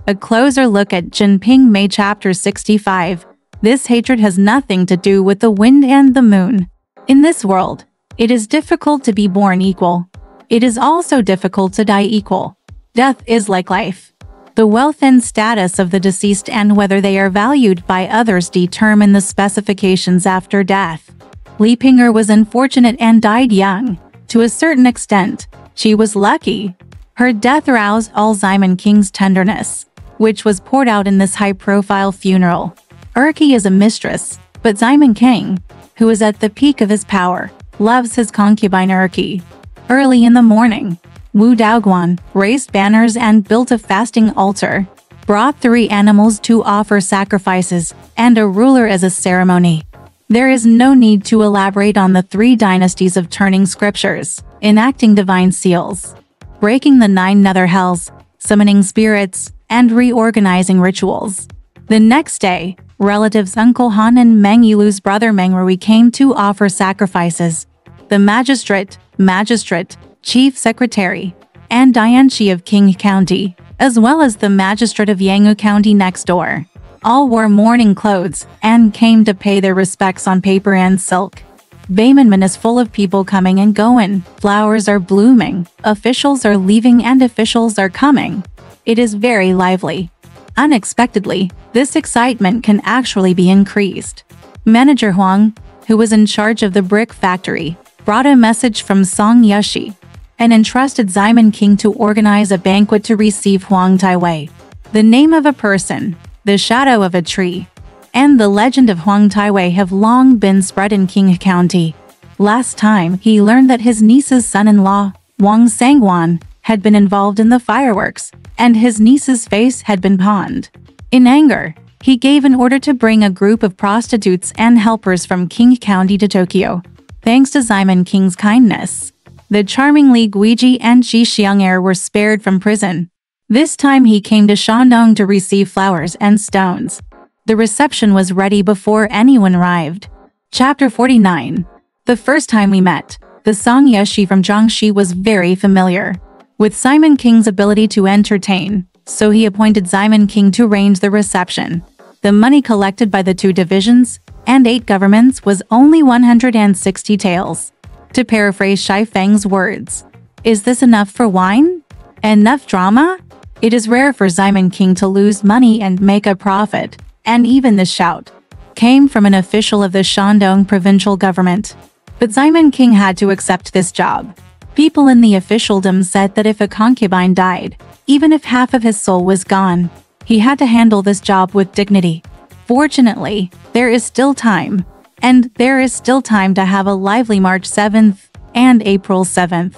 A closer look at Jin Ping Mei chapter 65. This hatred has nothing to do with the wind and the moon. In this world, it is difficult to be born equal. It is also difficult to die equal. Death is like life. The wealth and status of the deceased and whether they are valued by others determine the specifications after death. Li Ping'er was unfortunate and died young. To a certain extent, she was lucky. Her death aroused all Simon King's tenderness, which was poured out in this high-profile funeral. Erky is a mistress, but Simon King, who is at the peak of his power, loves his concubine Erky. Early in the morning, Wu Daoguan raised banners and built a fasting altar, brought 3 animals to offer sacrifices, and a ruler as a ceremony. There is no need to elaborate on the 3 dynasties of turning scriptures, enacting divine seals, breaking the 9 nether hells, summoning spirits, and reorganizing rituals. The next day, relatives Uncle Han and Meng Yilu's brother Meng Rui came to offer sacrifices. The magistrate, chief secretary, and Dianchi of King County, as well as the magistrate of Yangu County next door, all wore mourning clothes and came to pay their respects on paper and silk. Beimanmen is full of people coming and going, flowers are blooming, officials are leaving and officials are coming. It is very lively. Unexpectedly, this excitement can actually be increased. Manager Huang, who was in charge of the brick factory, brought a message from Song Yashi and entrusted Simon King to organize a banquet to receive Huang Taiwei. The name of a person, the shadow of a tree, and the legend of Huang Taiwei have long been spread in King County. Last time he learned that his niece's son-in-law, Wang Sangwan, had been involved in the fireworks, and his niece's face had been pawned. In anger, he gave an order to bring a group of prostitutes and helpers from King County to Tokyo. Thanks to Simon King's kindness, the charming Li Guiji and Shi Xiang'er were spared from prison. This time he came to Shandong to receive flowers and stones. The reception was ready before anyone arrived. Chapter 49. The first time we met, the Song Yashi from Jiangxi was very familiar with Simon King's ability to entertain, so he appointed Simon King to arrange the reception. The money collected by the 2 divisions and 8 governments was only 160 taels. To paraphrase Shai Feng's words, "Is this enough for wine? Enough drama?" It is rare for Simon King to lose money and make a profit, and even this shout came from an official of the Shandong provincial government. But Simon King had to accept this job. People in the officialdom said that if a concubine died, even if half of his soul was gone, he had to handle this job with dignity. Fortunately, there is still time. And there is still time to have a lively March 7th and April 7th.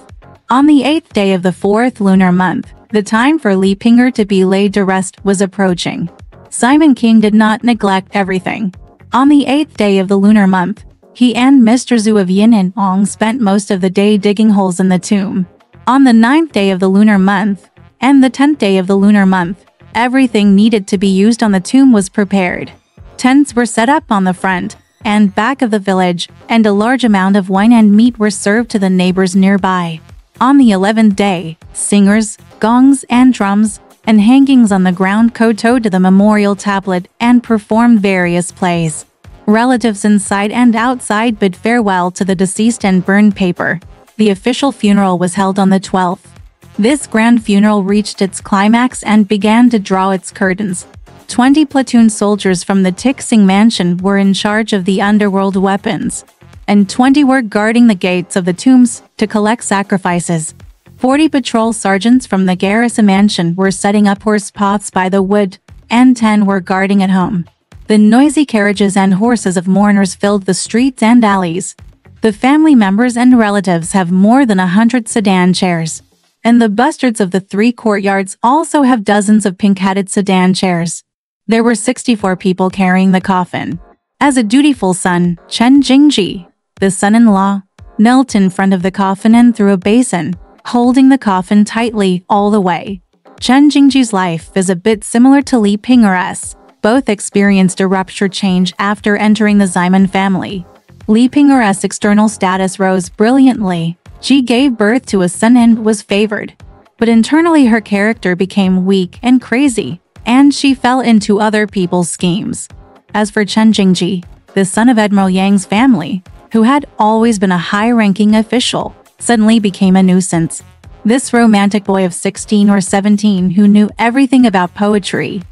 On the 8th day of the 4th lunar month, the time for Li Ping'er to be laid to rest was approaching. Simon King did not neglect everything. On the 8th day of the lunar month, he and Mr. Zhu of Yin and Ong spent most of the day digging holes in the tomb. On the 9th day of the lunar month and the 10th day of the lunar month, everything needed to be used on the tomb was prepared. Tents were set up on the front and back of the village, and a large amount of wine and meat were served to the neighbors nearby. On the 11th day, singers, gongs and drums, and hangings on the ground kowtowed to the memorial tablet and performed various plays. Relatives inside and outside bid farewell to the deceased and burned paper. The official funeral was held on the 12th. This grand funeral reached its climax and began to draw its curtains. 20 platoon soldiers from the Tixing mansion were in charge of the underworld weapons, and 20 were guarding the gates of the tombs to collect sacrifices. 40 patrol sergeants from the garrison mansion were setting up horse paths by the wood, and 10 were guarding at home. The noisy carriages and horses of mourners filled the streets and alleys. The family members and relatives have more than 100 sedan chairs, and the bustards of the 3 courtyards also have dozens of pink-hatted sedan chairs. There were 64 people carrying the coffin. As a dutiful son, Chen Jingji, the son-in-law, knelt in front of the coffin and threw a basin, holding the coffin tightly all the way. Chen Jingji's life is a bit similar to Li Ping'er's. Both experienced a rupture change after entering the Simon family. Li Ping'er's external status rose brilliantly. She gave birth to a son and was favored. But internally her character became weak and crazy. and she fell into other people's schemes. As for Chen Jingji, the son of Admiral Yang's family, who had always been a high-ranking official, suddenly became a nuisance. This romantic boy of 16 or 17 who knew everything about poetry,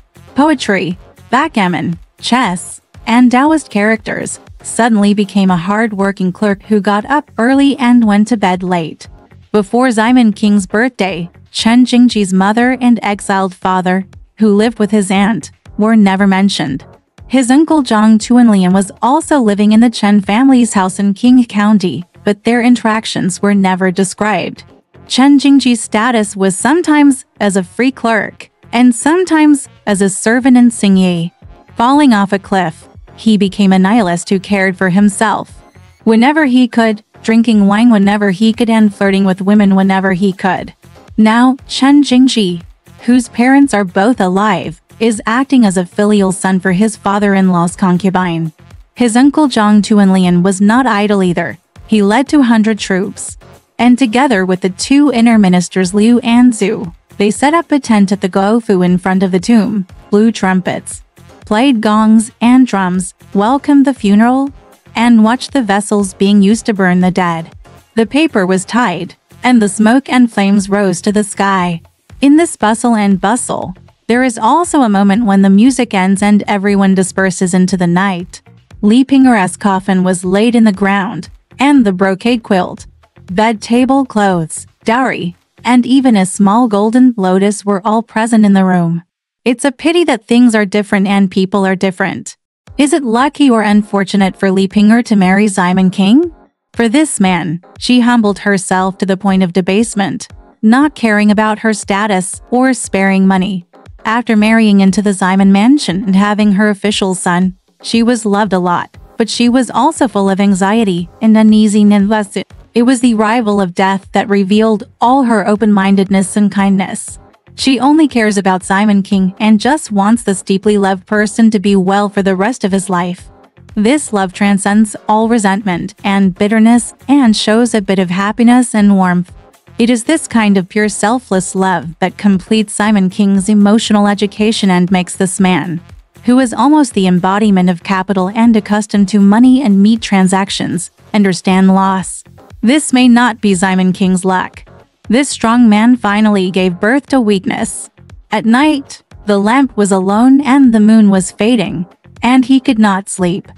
backgammon, chess, and Taoist characters, suddenly became a hard-working clerk who got up early and went to bed late. Before Simon King's birthday, Chen Jingji's mother and exiled father, who lived with his aunt, were never mentioned. His uncle Zhang Tuanlian was also living in the Chen family's house in Qing County, but their interactions were never described. Chen Jingji's status was sometimes as a free clerk, and sometimes as a servant in Xingyi. Falling off a cliff, he became a nihilist who cared for himself whenever he could, drinking wine whenever he could, and flirting with women whenever he could. Now, Chen Jingji, whose parents are both alive, is acting as a filial son for his father-in-law's concubine. His uncle Zhang Tuanlian was not idle either. He led 200 troops, and together with the two inner ministers Liu and Zhu, they set up a tent at the Gofu in front of the tomb, blew trumpets, played gongs and drums, welcomed the funeral, and watched the vessels being used to burn the dead. The paper was tied, and the smoke and flames rose to the sky. In this bustle and bustle, there is also a moment when the music ends and everyone disperses into the night. Li Ping'er's coffin was laid in the ground, and the brocade quilt, bed table clothes, dowry, and even a small golden lotus were all present in the room. It's a pity that things are different and people are different. Is it lucky or unfortunate for Li Ping'er to marry Simon King? For this man, she humbled herself to the point of debasement, not caring about her status or sparing money. After marrying into the Simon mansion and having her official son, she was loved a lot, but she was also full of anxiety and uneasiness. It was the arrival of death that revealed all her open-mindedness and kindness. She only cares about Simon King and just wants this deeply loved person to be well for the rest of his life. This love transcends all resentment and bitterness and shows a bit of happiness and warmth. It is this kind of pure selfless love that completes Simon King's emotional education and makes this man, who is almost the embodiment of capital and accustomed to money and meat transactions, understand loss. This may not be Simon King's luck. This strong man finally gave birth to weakness. At night, the lamp was alone and the moon was fading, and he could not sleep.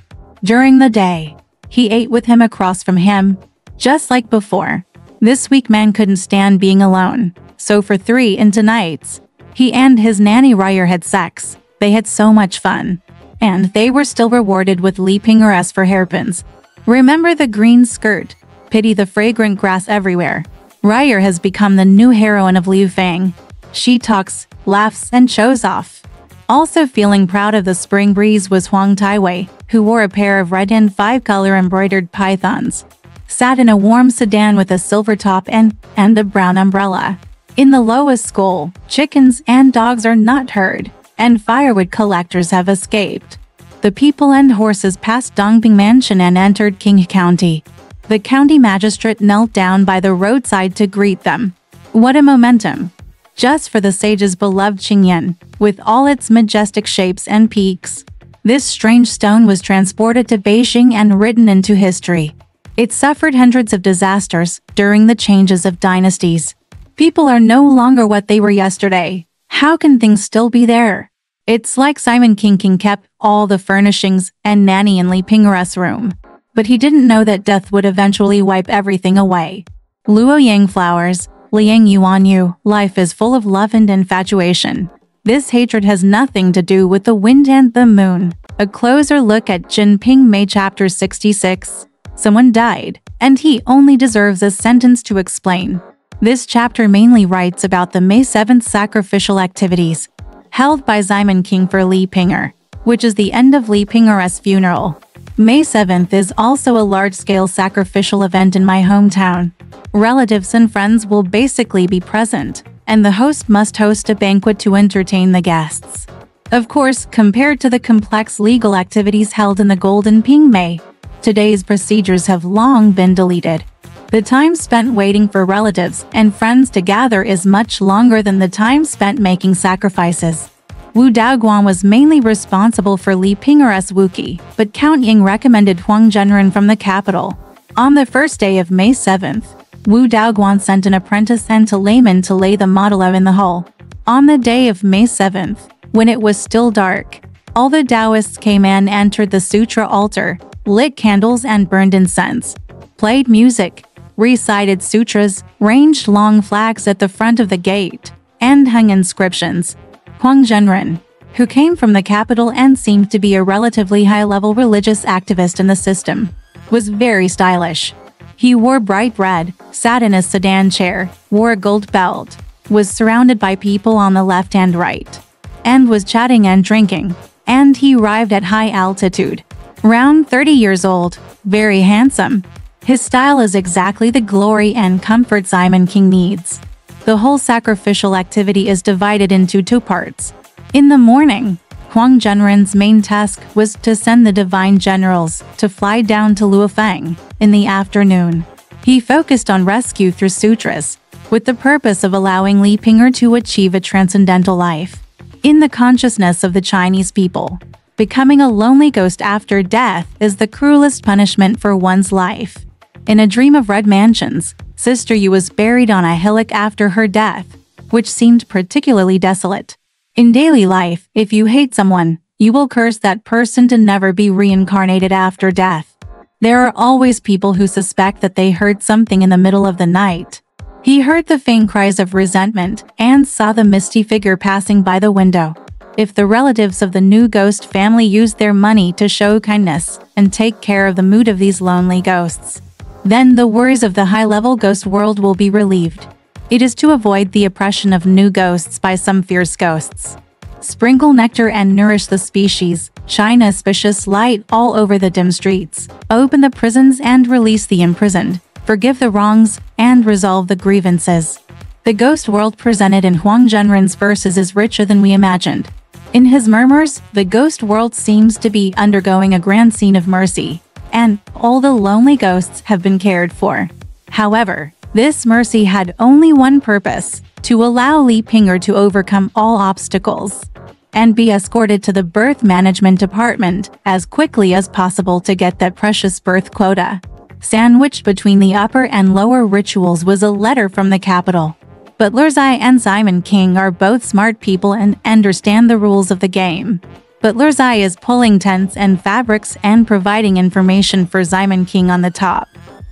During the day, he ate with him across from him, just like before. This weak man couldn't stand being alone, so for 3 nights, he and his nanny Ryer had sex. They had so much fun, and they were still rewarded with Li Ping'er for hairpins. Remember the green skirt? Pity the fragrant grass everywhere. Ryer has become the new heroine of Liu Fang. She talks, laughs, and shows off. Also feeling proud of the spring breeze was Huang Taiwei, who wore a pair of red and 5-color embroidered pythons, sat in a warm sedan with a silver top and a brown umbrella. In the lowest school, chickens and dogs are not heard, and firewood collectors have escaped. The people and horses passed Dongbing Mansion and entered Qing County. The county magistrate knelt down by the roadside to greet them. What a momentum! Just for the sage's beloved Qingyan, with all its majestic shapes and peaks. This strange stone was transported to Beijing and written into history. It suffered hundreds of disasters during the changes of dynasties. People are no longer what they were yesterday. How can things still be there? It's like Simon King kept all the furnishings and nanny in Li Ping'er's room. But he didn't know that death would eventually wipe everything away. Luo Yang flowers, Liang Yuan Yu, life is full of love and infatuation. This hatred has nothing to do with the wind and the moon. A closer look at Jin Ping Mei chapter 66. Someone died, and he only deserves a sentence to explain. This chapter mainly writes about the May 7th sacrificial activities held by Simon King for Li Ping'er, which is the end of Li Ping'er's funeral. May 7th is also a large-scale sacrificial event in my hometown. Relatives and friends will basically be present, and the host must host a banquet to entertain the guests. Of course, compared to the complex legal activities held in the Golden Ping Mei, today's procedures have long been deleted. The time spent waiting for relatives and friends to gather is much longer than the time spent making sacrifices. Wu Daoguan was mainly responsible for Li Ping'er's Wuqi, but Count Ying recommended Huang Zhenren from the capital. On the first day of May 7th, Wu Daoguan sent an apprentice and a layman to lay the model in the hall. On the day of May 7th, when it was still dark, all the Taoists came and entered the sutra altar, lit candles and burned incense, played music, recited sutras, ranged long flags at the front of the gate, and hung inscriptions. Huang Zhenren, who came from the capital and seemed to be a relatively high-level religious activist in the system, was very stylish. He wore bright red, sat in a sedan chair, wore a gold belt, was surrounded by people on the left and right, and was chatting and drinking, and he arrived at high altitude. Around 30 years old, very handsome. His style is exactly the glory and comfort Simon King needs. The whole sacrificial activity is divided into two parts. In the morning, Huang Zhenren's main task was to send the divine generals to fly down to Luofeng. In the afternoon, he focused on rescue through sutras, with the purpose of allowing Li Ping'er to achieve a transcendental life. In the consciousness of the Chinese people, becoming a lonely ghost after death is the cruelest punishment for one's life. In A Dream of Red Mansions, Sister Yu was buried on a hillock after her death, which seemed particularly desolate. In daily life, if you hate someone, you will curse that person to never be reincarnated after death. There are always people who suspect that they heard something in the middle of the night. He heard the faint cries of resentment and saw the misty figure passing by the window. If the relatives of the new ghost family use their money to show kindness and take care of the mood of these lonely ghosts, then the worries of the high-level ghost world will be relieved. It is to avoid the oppression of new ghosts by some fierce ghosts. Sprinkle nectar and nourish the species, shine auspicious light all over the dim streets, open the prisons and release the imprisoned, forgive the wrongs, and resolve the grievances. The ghost world presented in Huang Zhenren's verses is richer than we imagined. In his murmurs, the ghost world seems to be undergoing a grand scene of mercy, and all the lonely ghosts have been cared for. However, this mercy had only one purpose: to allow Li Ping'er to overcome all obstacles and be escorted to the birth management department as quickly as possible to get that precious birth quota. Sandwiched between the upper and lower rituals was a letter from the capital. But Lurzai and Simon King are both smart people and understand the rules of the game. But Lurzai is pulling tents and fabrics and providing information for Simon King on the top,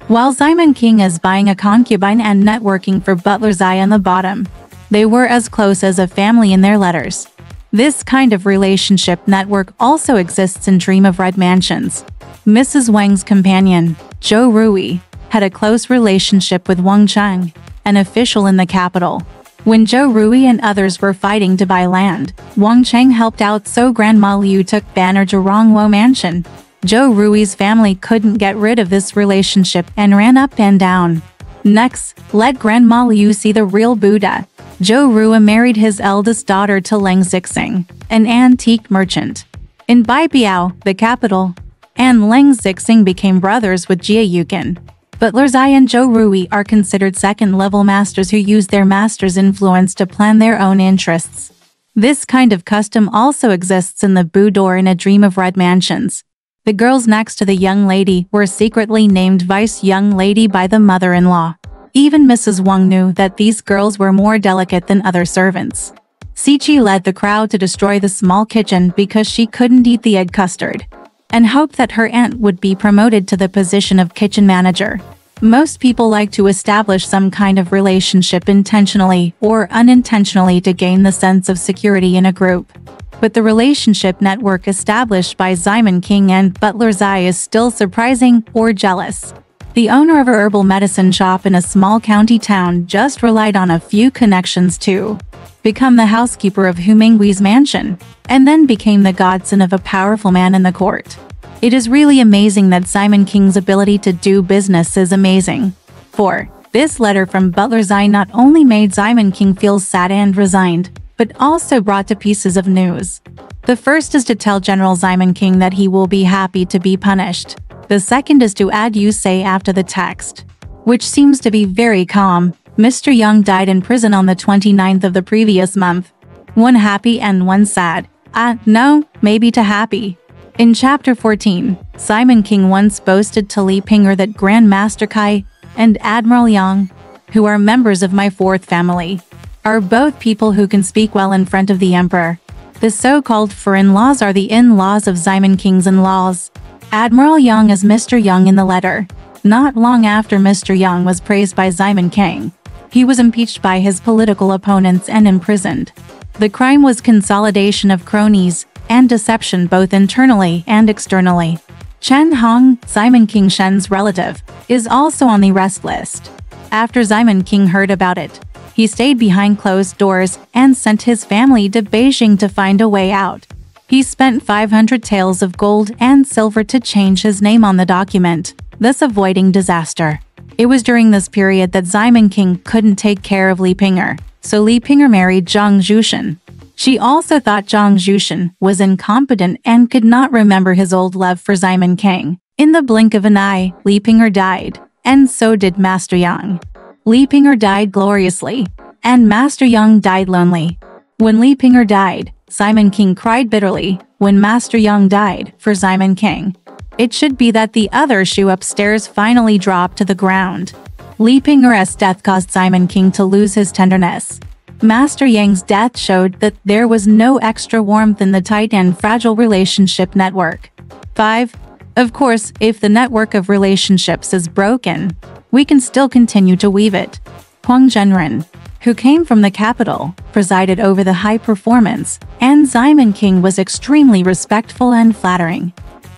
while Simon King is buying a concubine and networking for Lurzai on the bottom. They were as close as a family in their letters. This kind of relationship network also exists in Dream of Red Mansions. Mrs. Wang's companion, Zhou Rui, had a close relationship with Wang Cheng, an official in the capital. When Zhou Rui and others were fighting to buy land, Wang Cheng helped out, so Grandma Liu took banner to Rongwo Mansion. Zhou Rui's family couldn't get rid of this relationship and ran up and down. Next, let Grandma Liu see the real Buddha. Zhou Rui married his eldest daughter to Leng Zixing, an antique merchant, in Baibiao, the capital, and Leng Zixing became brothers with Jia Yukin. But Lurzai and Zhou Rui are considered second-level masters who use their master's influence to plan their own interests. This kind of custom also exists in the boudoir in A Dream of Red Mansions. The girls next to the young lady were secretly named Vice Young Lady by the mother-in-law. Even Mrs. Wang knew that these girls were more delicate than other servants. Siqi led the crowd to destroy the small kitchen because she couldn't eat the egg custard, and hoped that her aunt would be promoted to the position of kitchen manager. Most people like to establish some kind of relationship intentionally or unintentionally to gain the sense of security in a group. But the relationship network established by Simon King and Lurzai is still surprising or jealous. The owner of a herbal medicine shop in a small county town just relied on a few connections to become the housekeeper of Hu Minggui's mansion, and then became the godson of a powerful man in the court. It is really amazing that Simon King's ability to do business is amazing. 4. This letter from Lurzai not only made Simon King feel sad and resigned, but also brought two pieces of news. The first is to tell General Simon King that he will be happy to be punished. The second is to add "you say" after the text, which seems to be very calm. Mr. Young died in prison on the 29th of the previous month. one happy and one sad. No, maybe too happy. In Chapter 14, Simon King once boasted to Li Ping'er that Grandmaster Kai and Admiral Yang, who are members of my fourth family, are both people who can speak well in front of the emperor. The so-called foreign-laws are the in-laws of Simon King's in-laws. Admiral Yang is Mr. Young in the letter. Not long after Mr. Young was praised by Simon King, he was impeached by his political opponents and imprisoned. The crime was consolidation of cronies and deception both internally and externally. Chen Hong, Simon King Shen's relative, is also on the arrest list. After Simon King heard about it, he stayed behind closed doors and sent his family to Beijing to find a way out. He spent 500 taels of gold and silver to change his name on the document, thus avoiding disaster. It was during this period that Simon King couldn't take care of Li Ping'er, so Li Ping'er married Zhang Zhuxian. She also thought Zhang Zhuxian was incompetent and could not remember his old love for Simon King. In the blink of an eye, Li Ping'er died, and so did Master Yang. Li Ping'er died gloriously, and Master Yang died lonely. When Li Ping'er died, Simon King cried bitterly. When Master Yang died, for Simon King, it should be that the other shoe upstairs finally dropped to the ground. Li Ping'er's death caused Simon King to lose his tenderness. Master Yang's death showed that there was no extra warmth in the tight and fragile relationship network. 5. Of course, if the network of relationships is broken, we can still continue to weave it. Huang Zhenren, who came from the capital, presided over the high performance, and Simon King was extremely respectful and flattering.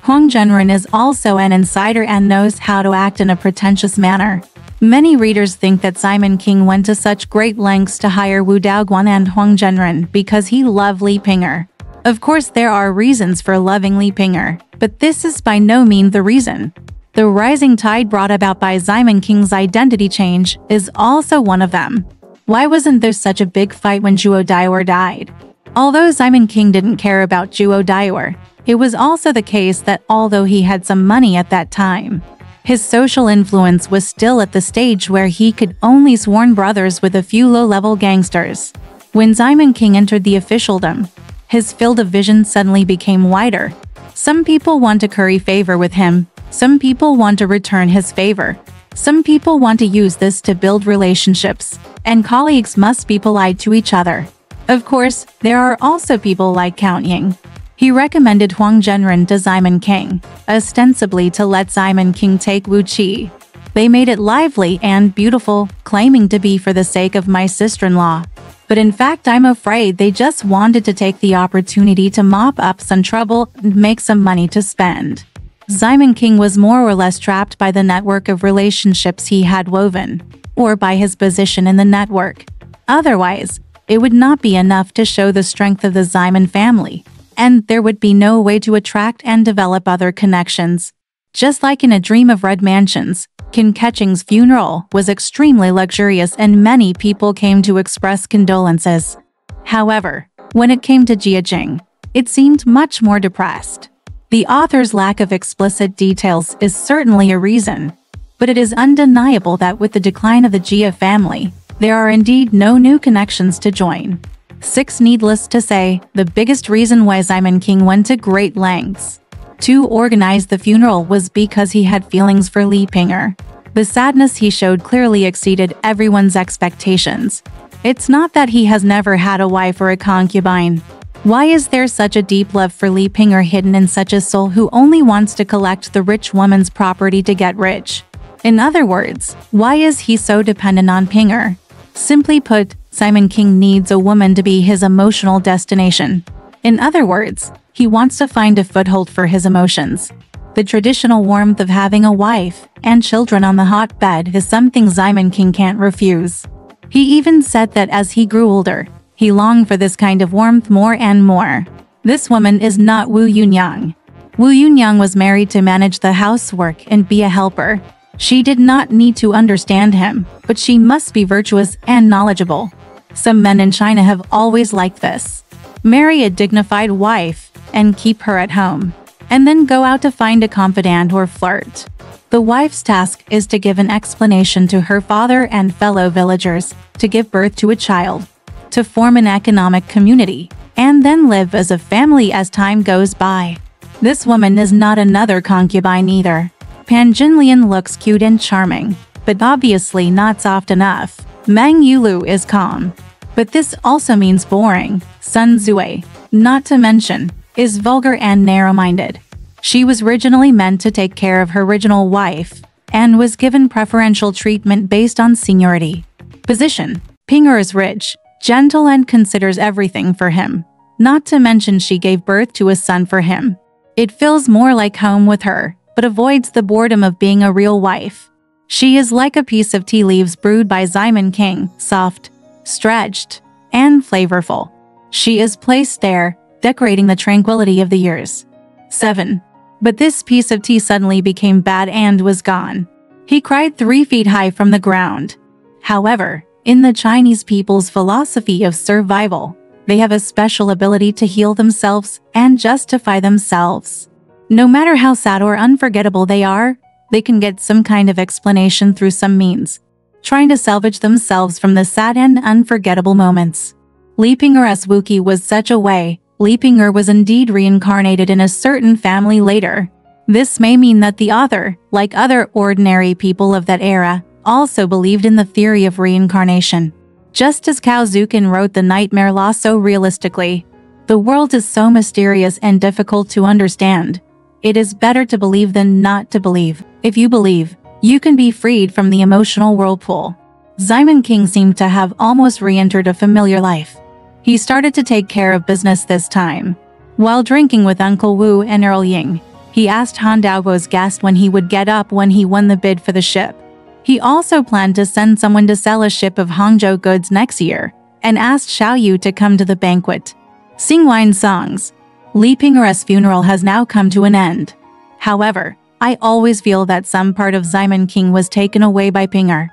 Huang Zhenren is also an insider and knows how to act in a pretentious manner. Many readers think that Simon King went to such great lengths to hire Wu Daoguan and Huang Zhenren because he loved Li Ping'er. Of course, there are reasons for loving Li Ping'er, but this is by no means the reason. The rising tide brought about by Simon King's identity change is also one of them. Why wasn't there such a big fight when Zhuo Daiwer died? Although Simon King didn't care about Zhuo Daiwer, it was also the case that although he had some money at that time, his social influence was still at the stage where he could only sworn brothers with a few low-level gangsters. When Simon King entered the officialdom, his field of vision suddenly became wider. Some people want to curry favor with him, some people want to return his favor, some people want to use this to build relationships, and colleagues must be polite to each other. Of course, there are also people like Count Ying. He recommended Huang Zhenren to Simon King, ostensibly to let Simon King take Wu Qi. They made it lively and beautiful, claiming to be for the sake of my sister-in-law. But in fact, I'm afraid they just wanted to take the opportunity to mop up some trouble and make some money to spend. Simon King was more or less trapped by the network of relationships he had woven, or by his position in the network. Otherwise, it would not be enough to show the strength of the Simon family, and there would be no way to attract and develop other connections. Just like in A Dream of Red Mansions, Qin Keqing's funeral was extremely luxurious and many people came to express condolences. However, when it came to Jia Jing, it seemed much more depressed. The author's lack of explicit details is certainly a reason, but it is undeniable that with the decline of the Jia family, there are indeed no new connections to join. 6. Needless to say, the biggest reason why Simon King went to great lengths to organize the funeral was because he had feelings for Li Ping'er. The sadness he showed clearly exceeded everyone's expectations. It's not that he has never had a wife or a concubine. Why is there such a deep love for Li Ping'er hidden in such a soul who only wants to collect the rich woman's property to get rich? In other words, why is he so dependent on Ping'er? Simply put, Simon King needs a woman to be his emotional destination. In other words, he wants to find a foothold for his emotions. The traditional warmth of having a wife and children on the hotbed is something Simon King can't refuse. He even said that as he grew older, he longed for this kind of warmth more and more. This woman is not Wu Yunyang. Wu Yunyang was married to manage the housework and be a helper. She did not need to understand him, but she must be virtuous and knowledgeable. Some men in China have always liked this. Marry a dignified wife and keep her at home, and then go out to find a confidant or flirt. The wife's task is to give an explanation to her father and fellow villagers, to give birth to a child, to form an economic community, and then live as a family as time goes by. This woman is not another concubine either. Pan Jinlian looks cute and charming, but obviously not soft enough. Meng Yulu is calm, but this also means boring. Sun Zui, not to mention, is vulgar and narrow-minded. She was originally meant to take care of her original wife, and was given preferential treatment based on seniority. Position. Ping Er is rich, gentle and considers everything for him. Not to mention she gave birth to a son for him. It feels more like home with her, but avoids the boredom of being a real wife. She is like a piece of tea leaves brewed by Simon King, soft, stretched, and flavorful. She is placed there, decorating the tranquility of the years. 7. But this piece of tea suddenly became bad and was gone. He cried 3 feet high from the ground. However, in the Chinese people's philosophy of survival, they have a special ability to heal themselves and justify themselves. No matter how sad or unforgettable they are, they can get some kind of explanation through some means, trying to salvage themselves from the sad and unforgettable moments. Li Ping'er's Wuki was such a way. Li Ping'er was indeed reincarnated in a certain family later. This may mean that the author, like other ordinary people of that era, also believed in the theory of reincarnation. Just as Cao Zukin wrote the Nightmare Law so realistically, the world is so mysterious and difficult to understand. It is better to believe than not to believe. If you believe, you can be freed from the emotional whirlpool. Simon King seemed to have almost re-entered a familiar life. He started to take care of business this time. While drinking with Uncle Wu and Earl Ying, he asked Han Daoguo's guest when he would get up when he won the bid for the ship. He also planned to send someone to sell a ship of Hangzhou goods next year, and asked Xiao Yu to come to the banquet. Sing wine songs. Li Ping'er's funeral has now come to an end. However, I always feel that some part of Simon King was taken away by Ping'er.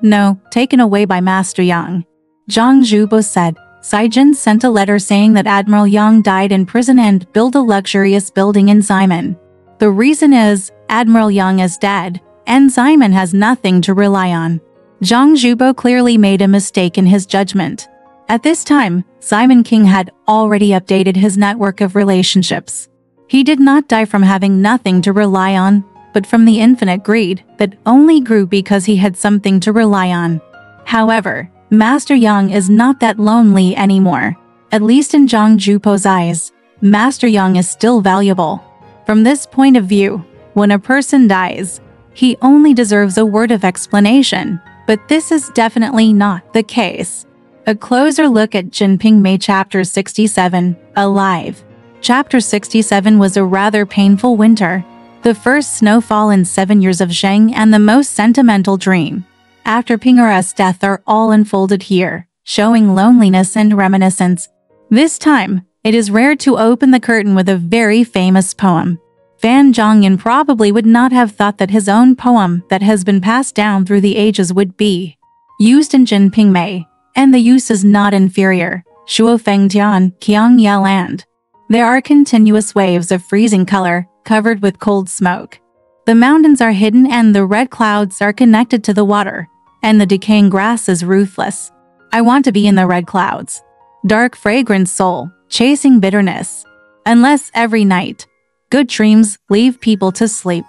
No, taken away by Master Yang. Zhang Zhubo said. Saijin sent a letter saying that Admiral Yang died in prison and built a luxurious building in Simon. The reason is, Admiral Yang is dead, and Simon has nothing to rely on. Zhang Zhubo clearly made a mistake in his judgment. At this time, Simon King had already updated his network of relationships. He did not die from having nothing to rely on, but from the infinite greed that only grew because he had something to rely on. However, Master Yang is not that lonely anymore. At least in Zhang Zhubo's eyes, Master Yang is still valuable. From this point of view, when a person dies, he only deserves a word of explanation, but this is definitely not the case. A closer look at Jin Ping Mei Chapter 67, Alive. Chapter 67 was a rather painful winter. The first snowfall in 7 years of Zheng and the most sentimental dream after Ping'er's death are all unfolded here, showing loneliness and reminiscence. This time, it is rare to open the curtain with a very famous poem. Fan Zhongyan probably would not have thought that his own poem that has been passed down through the ages would be used in Jin Ping Mei, and the use is not inferior. Shuo Feng Tian, Qiang Ya Land. There are continuous waves of freezing color, covered with cold smoke. The mountains are hidden and the red clouds are connected to the water, and the decaying grass is ruthless. I want to be in the red clouds. Dark fragrant soul, chasing bitterness. Unless every night, good dreams leave people to sleep.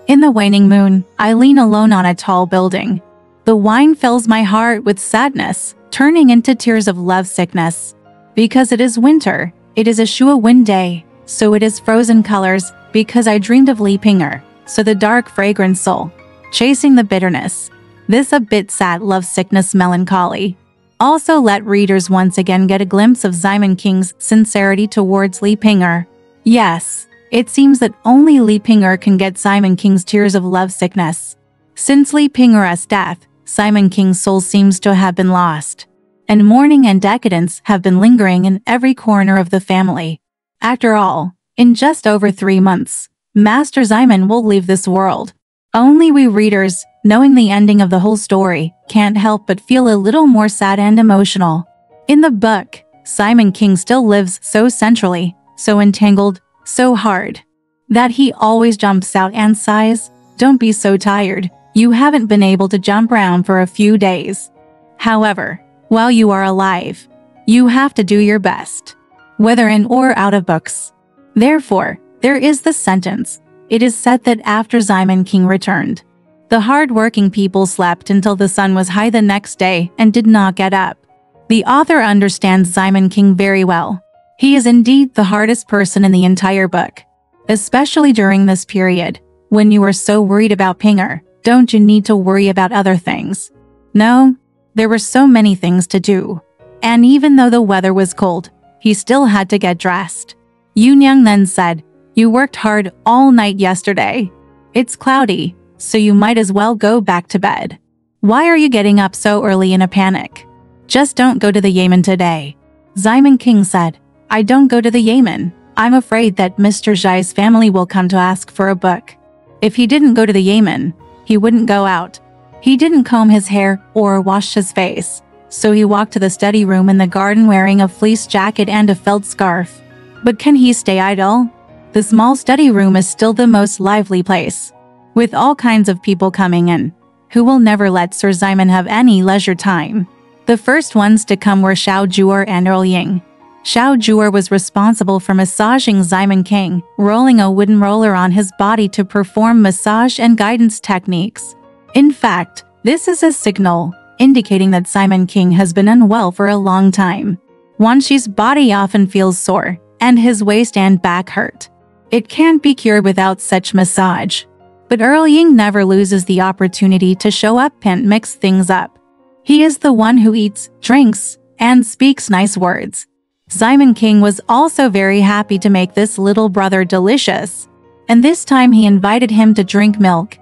In the waning moon, I lean alone on a tall building. The wine fills my heart with sadness, turning into tears of lovesickness. Because it is winter, it is a Shua wind day, so it is frozen colors, because I dreamed of Li Ping'er, so the dark fragrant soul, chasing the bitterness. This a bit sad lovesickness melancholy. Also let readers once again get a glimpse of Simon King's sincerity towards Li Ping'er. Yes, it seems that only Li Ping'er can get Simon King's tears of lovesickness. Since Li Ping'er's death, Simon King's soul seems to have been lost, and mourning and decadence have been lingering in every corner of the family. After all, in just over 3 months, Master Simon will leave this world. Only we readers, knowing the ending of the whole story, can't help but feel a little more sad and emotional. In the book, Simon King still lives so centrally, so entangled, so hard, that he always jumps out and sighs, "Don't be so tired, you haven't been able to jump around for a few days." However, while you are alive, You have to do your best, whether in or out of books. Therefore, there is the sentence. It is said that after Simon King returned, the hard-working people slept until the sun was high the next day and did not get up. The author understands Simon King very well. He is indeed the hardest person in the entire book. Especially during this period, when you are so worried about Pinger, don't you need to worry about other things? No, there were so many things to do. And even though the weather was cold, he still had to get dressed. Yoon then said, "You worked hard all night yesterday. It's cloudy, so you might as well go back to bed. Why are you getting up so early in a panic? Just don't go to the Yemen today." Simon King said, "I don't go to the Yemen. I'm afraid that Mr. Zhai's family will come to ask for a book." If he didn't go to the Yemen, he wouldn't go out. He didn't comb his hair or wash his face, so he walked to the study room in the garden wearing a fleece jacket and a felt scarf. But can he stay idle? The small study room is still the most lively place, with all kinds of people coming in, who will never let Sir Simon have any leisure time. The first ones to come were Xiao Juer and Earl Ying. Xiao Juer was responsible for massaging Simon King, rolling a wooden roller on his body to perform massage and guidance techniques. In fact, this is a signal indicating that Simon King has been unwell for a long time. Wan Shi's body often feels sore, and his waist and back hurt. It can't be cured without such massage. But Earl Ying never loses the opportunity to show up and mix things up. He is the one who eats, drinks, and speaks nice words. Simon King was also very happy to make this little brother delicious. And this time he invited him to drink milk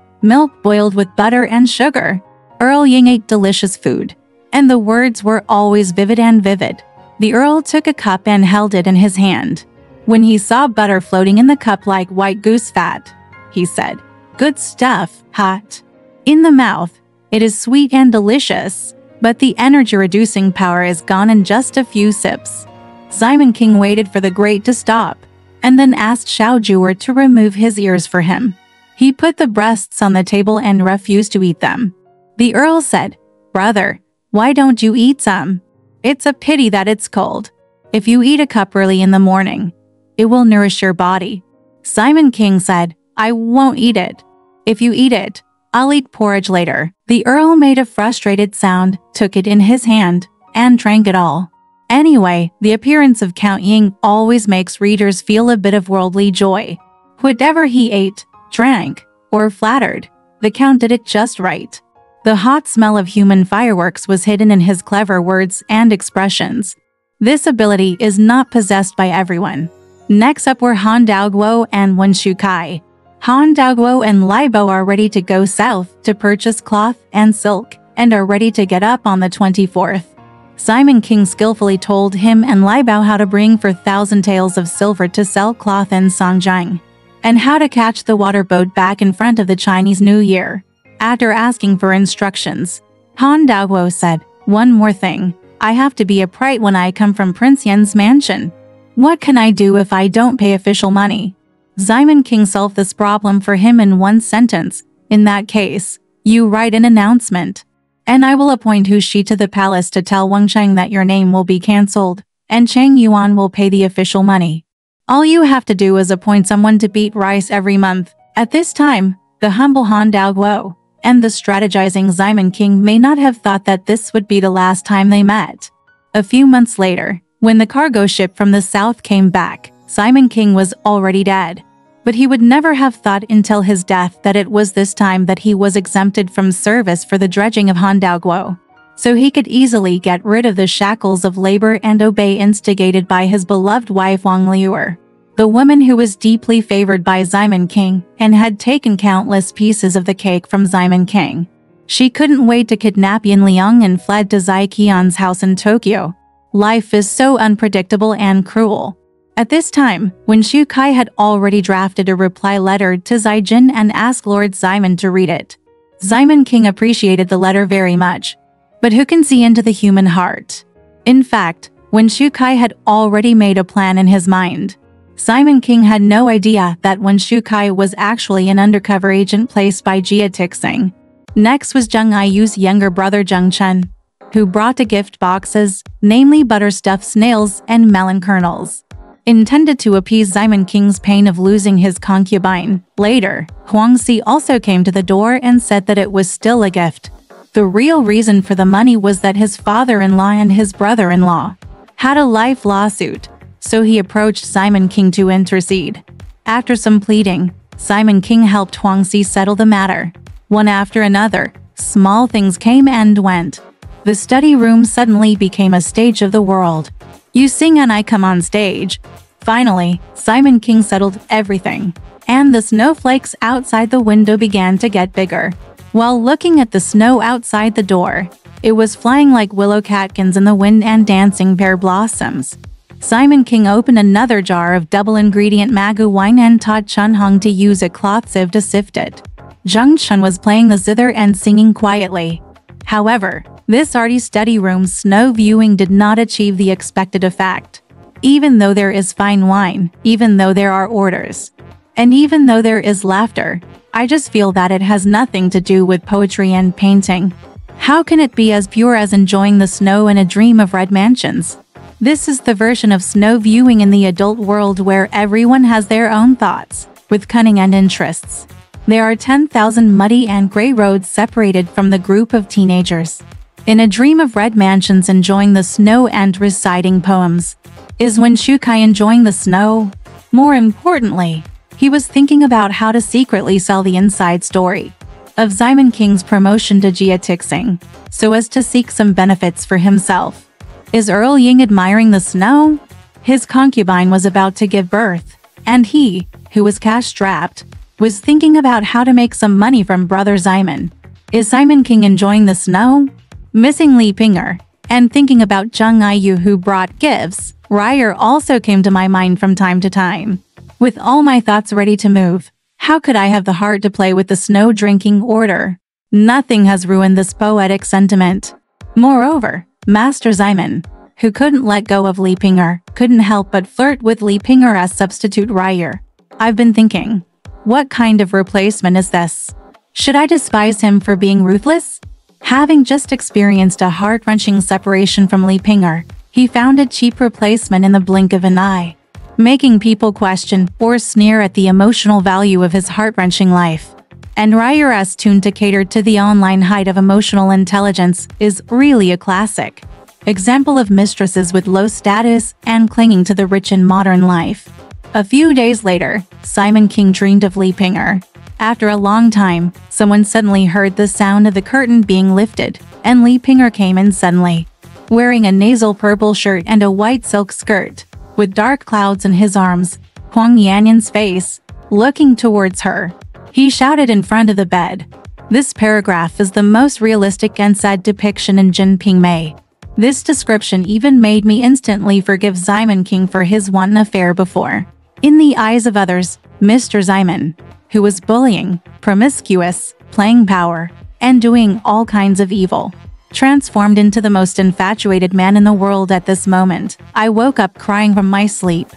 boiled with butter and sugar. Earl Ying ate delicious food, and the words were always vivid and vivid. The Earl took a cup and held it in his hand. When he saw butter floating in the cup like white goose fat, he said, "Good stuff, hot." In the mouth, it is sweet and delicious, but the energy-reducing power is gone in just a few sips. Simon King waited for the grate to stop, and then asked Xiao Juer to remove his ears for him. He put the breasts on the table and refused to eat them. The Earl said, "Brother, why don't you eat some? It's a pity that it's cold. If you eat a cup early in the morning, it will nourish your body." Simon King said, "I won't eat it. If you eat it, I'll eat porridge later." The Earl made a frustrated sound, took it in his hand, and drank it all. Anyway, the appearance of Count Ying always makes readers feel a bit of worldly joy. Whatever he ate, drank, or flattered, the Count did it just right. The hot smell of human fireworks was hidden in his clever words and expressions. This ability is not possessed by everyone. Next up were Han Daoguo and Wen Shukai. Han Daoguo and Lai Bo are ready to go south to purchase cloth and silk, and are ready to get up on the 24th. Simon King skillfully told him and Lai Bao how to bring 4,000 taels of silver to sell cloth in Songjiang, and how to catch the water boat back in front of the Chinese New Year. After asking for instructions, Han Daoguo said, "One more thing. I have to be upright when I come from Prince Yan's mansion. What can I do if I don't pay official money?" Simon King solved this problem for him in one sentence. "In that case, you write an announcement, and I will appoint Hu Shi to the palace to tell Wang Cheng that your name will be cancelled, and Cheng Yuan will pay the official money. All you have to do is appoint someone to beat rice every month." At this time, the humble Han Daoguo and the strategizing Simon King may not have thought that this would be the last time they met. A few months later, when the cargo ship from the south came back, Simon King was already dead. But he would never have thought until his death that it was this time that he was exempted from service for the dredging of Han Daoguo, so he could easily get rid of the shackles of labor and obey instigated by his beloved wife Wang Liuer, the woman who was deeply favored by Simon King and had taken countless pieces of the cake from Simon King. She couldn't wait to kidnap Yin Liang and fled to Zai Qian's house in Tokyo. Life is so unpredictable and cruel. At this time, when Shu Kai had already drafted a reply letter to Zai Jin and asked Lord Simon to read it. Simon King appreciated the letter very much. But who can see into the human heart? In fact, when Shu Kai had already made a plan in his mind, Simon King had no idea that Wen Shukai was actually an undercover agent placed by Jia Tixing. Next was Zheng Aiyu's younger brother Zheng Chen. who brought the gift boxes, namely butterstuffed snails and melon kernels, intended to appease Simon King's pain of losing his concubine. Later, Huangzi also came to the door and said that it was still a gift. The real reason for the money was that his father-in-law and his brother-in-law had a life lawsuit, so he approached Simon King to intercede. After some pleading, Simon King helped Huangzi settle the matter. One after another, small things came and went. The study room suddenly became a stage of the world. You sing and I come on stage. Finally, Simon King settled everything, and the snowflakes outside the window began to get bigger. While looking at the snow outside the door, it was flying like willow catkins in the wind and dancing pear blossoms. Simon King opened another jar of double-ingredient Magu wine and taught Chun Hong to use a cloth sieve to sift it. Zheng Chun was playing the zither and singing quietly. However, this arty study room's snow viewing did not achieve the expected effect. Even though there is fine wine, even though there are orders, and even though there is laughter, I just feel that it has nothing to do with poetry and painting. How can it be as pure as enjoying the snow in a dream of red mansions? This is the version of snow viewing in the adult world where everyone has their own thoughts, with cunning and interests. There are 10,000 muddy and gray roads separated from the group of teenagers. In a dream of red mansions enjoying the snow and reciting poems. Is Wen Shukai enjoying the snow? More importantly, he was thinking about how to secretly sell the inside story of Simon King's promotion to Jia Tixing, so as to seek some benefits for himself. Is Earl Ying admiring the snow? His concubine was about to give birth, and he, who was cash-strapped, was thinking about how to make some money from Brother Simon. Is Simon King enjoying the snow? Missing Li Pinger, and thinking about Zheng Aiyu who brought gifts, Ryer also came to my mind from time to time. With all my thoughts ready to move, how could I have the heart to play with the snow drinking order? Nothing has ruined this poetic sentiment. Moreover, Master Simon, who couldn't let go of Li Pinger, couldn't help but flirt with Li Pinger as substitute Ryer. I've been thinking, what kind of replacement is this? Should I despise him for being ruthless? Having just experienced a heart-wrenching separation from Li Pinger, he found a cheap replacement in the blink of an eye, making people question or sneer at the emotional value of his heart-wrenching life. And Ryer's tune to cater to the online height of emotional intelligence is really a classic example of mistresses with low status and clinging to the rich in modern life. A few days later, Simon King dreamed of Li Pinger. After a long time, someone suddenly heard the sound of the curtain being lifted, and Li Pinger came in suddenly, wearing a nasal purple shirt and a white silk skirt, with dark clouds in his arms, Huang Yanyan's face, looking towards her. He shouted in front of the bed. This paragraph is the most realistic and sad depiction in Jin Ping Mei. This description even made me instantly forgive Simon King for his wanton affair before. In the eyes of others, Mr. Simon, who was bullying, promiscuous, playing power, and doing all kinds of evil, transformed into the most infatuated man in the world at this moment. I woke up crying from my sleep.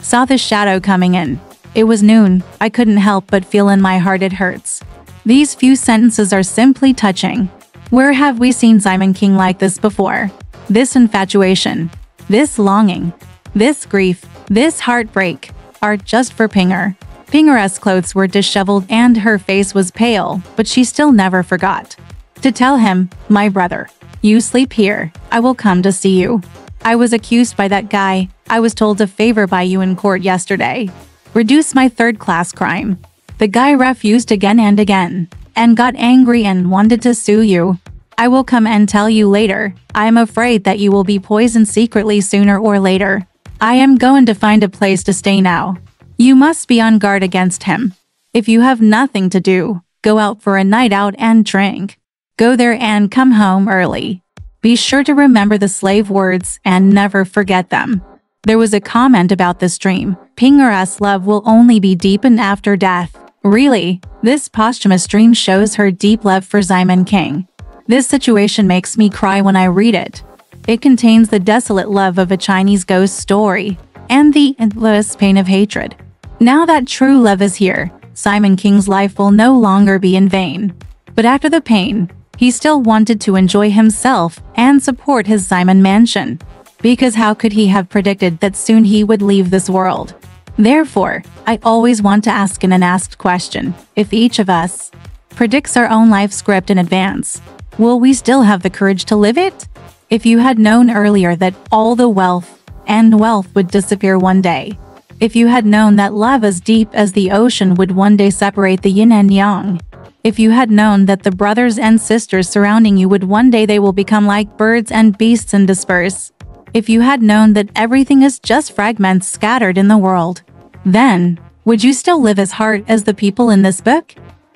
Saw the shadow coming in. It was noon. I couldn't help but feel in my heart it hurts. These few sentences are simply touching. Where have we seen Simon King like this before? This infatuation, this longing, this grief, this heartbreak are just for Pinger. Pinger's clothes were disheveled and her face was pale, but she still never forgot to tell him, "My brother, you sleep here, I will come to see you. I was accused by that guy, I was told a favor by you in court yesterday. Reduce my third-class crime." The guy refused again and again, and got angry and wanted to sue you. "I will come and tell you later, I am afraid that you will be poisoned secretly sooner or later. I am going to find a place to stay now. You must be on guard against him. If you have nothing to do, go out for a night out and drink. Go there and come home early. Be sure to remember the slave words and never forget them." There was a comment about this dream. Pinger's love will only be deepened after death. Really, this posthumous dream shows her deep love for Simon King. This situation makes me cry when I read it. It contains the desolate love of a Chinese ghost story, and the endless pain of hatred. Now that true love is here, Simon King's life will no longer be in vain. But after the pain, He still wanted to enjoy himself and support his Simon mansion. Because how could he have predicted that soon he would leave this world? Therefore, I always want to ask an unasked question. If each of us predicts our own life script in advance, will we still have the courage to live it? If you had known earlier that all the wealth would disappear one day, if you had known that love as deep as the ocean would one day separate the yin and yang, if you had known that the brothers and sisters surrounding you would one day they will become like birds and beasts and disperse, if you had known that everything is just fragments scattered in the world, then, would you still live as hard as the people in this book?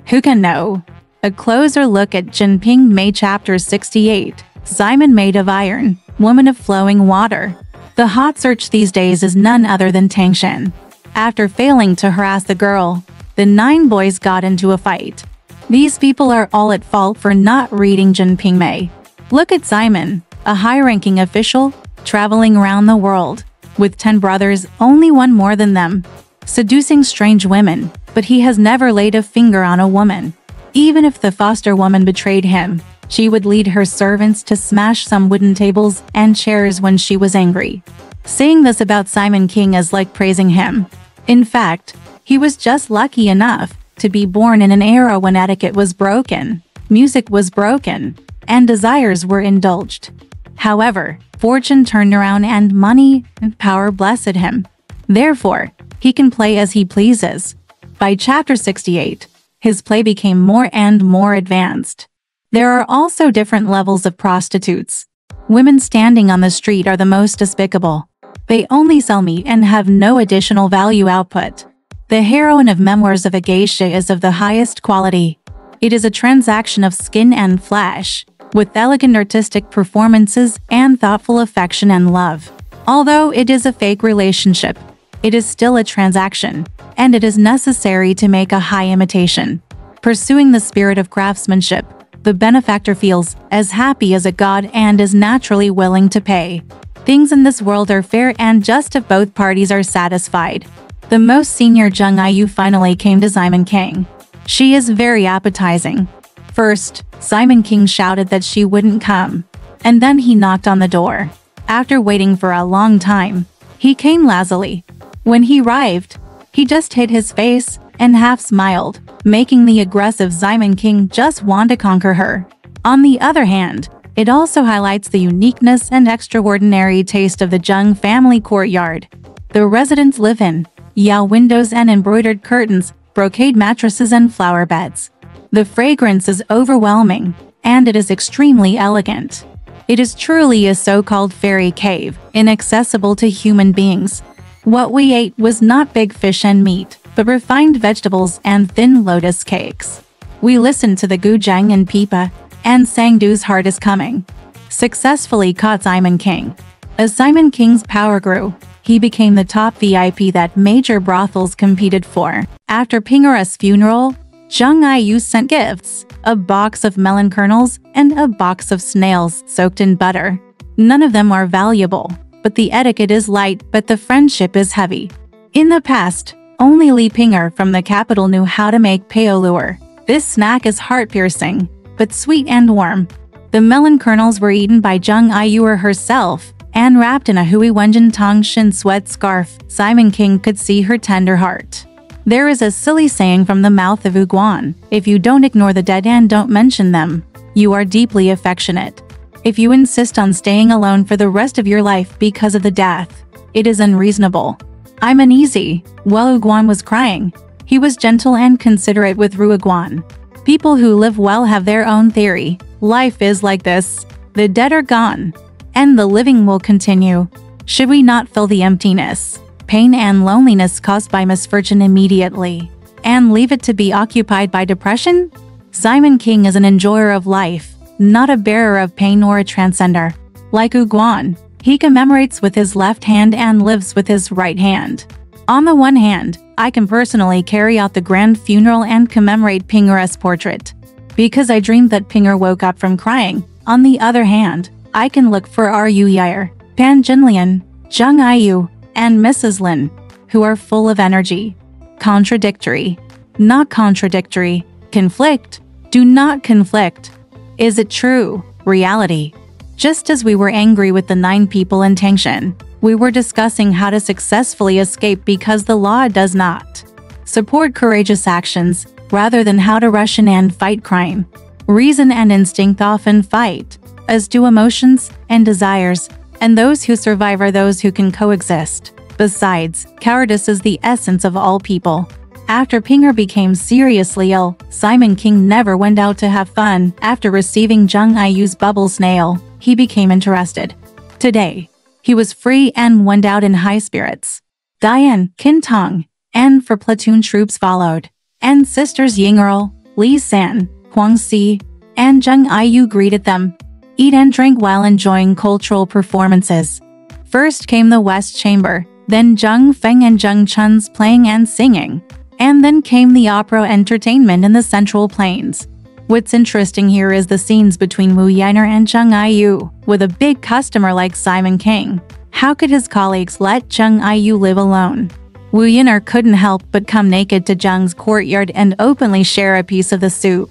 Who can know? A closer look at Jin Ping Mei chapter 68, Simon made of iron, woman of flowing water. The hot search these days is none other than Tangshan. After failing to harass the girl, the 9 boys got into a fight. These people are all at fault for not reading Jin Ping Mei. Look at Simon, a high-ranking official, traveling around the world, with 10 brothers, only one more than them, seducing strange women, but he has never laid a finger on a woman. Even if the foster woman betrayed him, she would lead her servants to smash some wooden tables and chairs when she was angry. Saying this about Simon King is like praising him. In fact, he was just lucky enough to be born in an era when etiquette was broken, music was broken, and desires were indulged. However, fortune turned around and money and power blessed him. Therefore, he can play as he pleases. By chapter 68, his play became more and more advanced. There are also different levels of prostitutes. Women standing on the street are the most despicable. They only sell meat and have no additional value output. The heroine of Memoirs of a Geisha is of the highest quality. It is a transaction of skin and flesh, with elegant artistic performances and thoughtful affection and love. Although it is a fake relationship, it is still a transaction, and it is necessary to make a high imitation. Pursuing the spirit of craftsmanship, the benefactor feels as happy as a god and is naturally willing to pay. Things in this world are fair and just if both parties are satisfied. The most senior Zheng Aiyu finally came to Simon King. She is very appetizing. First, Simon King shouted that she wouldn't come, and then he knocked on the door. After waiting for a long time, he came lazily. When he arrived, he just hid his face and half smiled, making the aggressive Simon King just want to conquer her. On the other hand, it also highlights the uniqueness and extraordinary taste of the Zheng family courtyard. The residents live in Yao windows and embroidered curtains, brocade mattresses and flower beds. The fragrance is overwhelming, and it is extremely elegant. It is truly a so-called fairy cave, inaccessible to human beings. What we ate was not big fish and meat, but refined vegetables and thin lotus cakes. We listened to the guzheng and pipa, and sang Du's Heart is Coming. Successfully caught Simon King. As Simon King's power grew, he became the top VIP that major brothels competed for. After Pingare's funeral, Zheng Aiyu sent gifts, a box of melon kernels and a box of snails soaked in butter. None of them are valuable, but the etiquette is light but the friendship is heavy. In the past, only Li Pinger from the capital knew how to make peolure. This snack is heart-piercing, but sweet and warm. The melon kernels were eaten by Zheng Aiyu herself, and wrapped in a Hui Wenjin Tongshin sweat scarf, Simon King could see her tender heart. There is a silly saying from the mouth of Uguan: if you don't ignore the dead and don't mention them, you are deeply affectionate. If you insist on staying alone for the rest of your life because of the death, it is unreasonable. I'm uneasy. While Uguan was crying, he was gentle and considerate with Ruiguan. People who live well have their own theory. Life is like this. The dead are gone, and the living will continue. Should we not fill the emptiness, pain and loneliness caused by misfortune immediately, and leave it to be occupied by depression? Simon King is an enjoyer of life, not a bearer of pain or a transcender. Like Uguan, he commemorates with his left hand and lives with his right hand. On the one hand, I can personally carry out the grand funeral and commemorate Pingare's portrait, because I dreamed that Pinger woke up from crying. On the other hand, I can look for Ru Yair, Pan Jinlian, Zheng Aiyu, and Mrs. Lin, who are full of energy. Contradictory. Not contradictory. Conflict. Do not conflict. Is it true? Reality. Just as we were angry with the 9 people in Tangshan, we were discussing how to successfully escape because the law does not support courageous actions, rather than how to rush in and fight crime. Reason and instinct often fight, as do emotions and desires, and those who survive are those who can coexist. Besides, cowardice is the essence of all people. After Pinger became seriously ill, Simon King never went out to have fun. After receiving Zheng Aiyu's bubble snail, he became interested. Today, he was free and went out in high spirits. Diane, Qin and for platoon troops followed, and sisters Ying'erl, Li San, Huang Si, and Zheng Aiyu greeted them. Eat and drink while enjoying cultural performances. First came the West Chamber, then Zheng Feng and Zheng Chun's playing and singing, and then came the opera entertainment in the Central Plains. What's interesting here is the scenes between Wu Yiner and Zheng Aiyu. With a big customer like Simon King, how could his colleagues let Zheng Aiyu live alone? Wu Yiner couldn't help but come naked to Zheng's courtyard and openly share a piece of the soup.